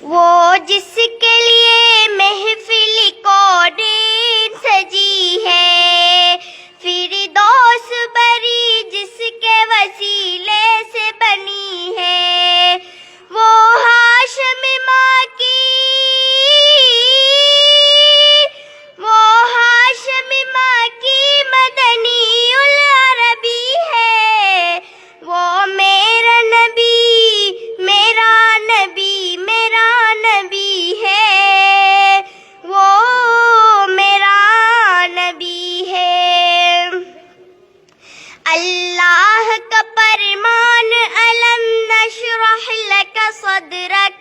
وہ جس کے لیے محفل کونین سجی ہے، فردوس بری جس کے وسیلے سے بنی ہے، وہ ہاشم ماں کی، وہ ہاشم ماں کی مدنی العربی ہے، وہ میرا نبی، میرا نبی، میرا نبی ہے، وہ میرا نبی ہے۔ اللہ کا فرمان الم نشرح لک صدرک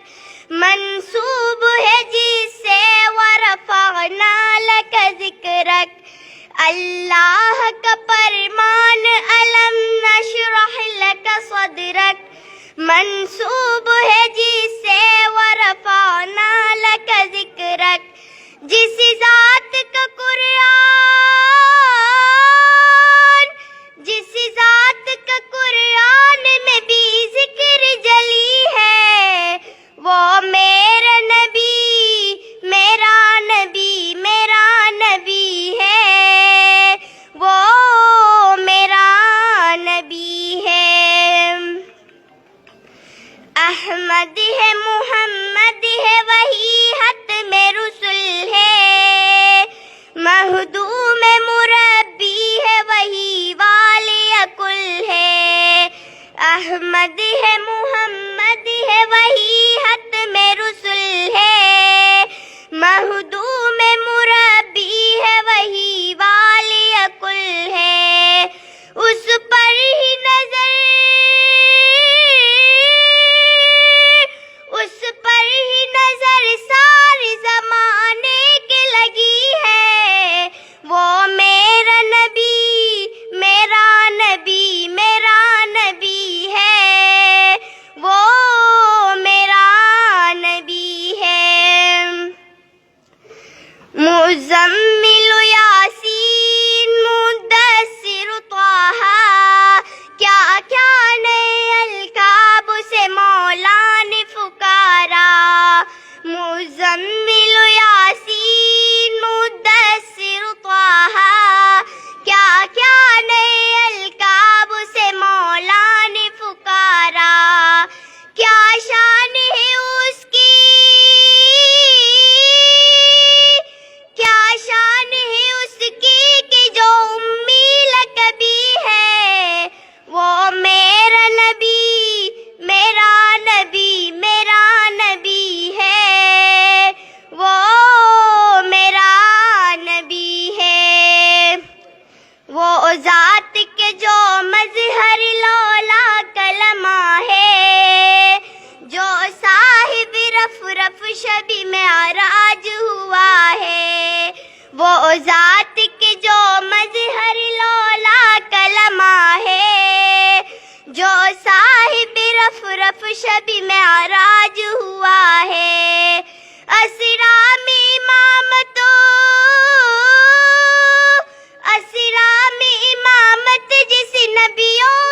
منسوب ہے جس سے ورفعنا لک ذکرک۔ اللہ کا فرمان الم نشرح لک صدرک منسوب ہے جس سے ورفعنا لک ذکرک۔ جس ذات کا قرآن، جس ذات کا قرآن میں بھی ذکر جلی ہے، وہ میرا نبی، میرا نبی، میرا نبی ہے، وہ میرا نبی ہے۔ احمد ہے، محمد ہے، وہی ختم رسل ہے، مخدوم مربی ہے، وہی والی کل ہے۔ احمد ہے، محمد ہے، وہی ختم رسل ہے، مخدوم مربی ہے، وہی والی کل ہے۔ اس پر ہی نظر، اس پر ہی نظر سارے زمانے کی لگی ہے، وہ میرا نبی، میرا نبی، میرا نبی ہے، وہ میرا نبی ہے۔ مزمل یاسین مدثر طہ، کیا کیا نئے القاب سے مولا نے پکارا۔ مزمل یاسین مدثر طہ، کیا کیا نئے القاب سے مولا نے پکارا۔ کیا شان ہے اس کی، کیا شان ہے اس کی کہ جو امی لقبی ہے، وہ میرا نبی، میرا نبی، میرا نبی ہے، وہ میرا نبی ہے۔ وہ ذات کے جو مظہر لولا کلمہ ہے، جو صاحب رف رف شب معراج ہوا ہے، وہ ذات کے جو مظہر لولا کلمہ ہے، جو صاحب رف رف شب معراج ہوا ہے۔ اسرا میں امامت، اسرا میں امامت جس نبیوں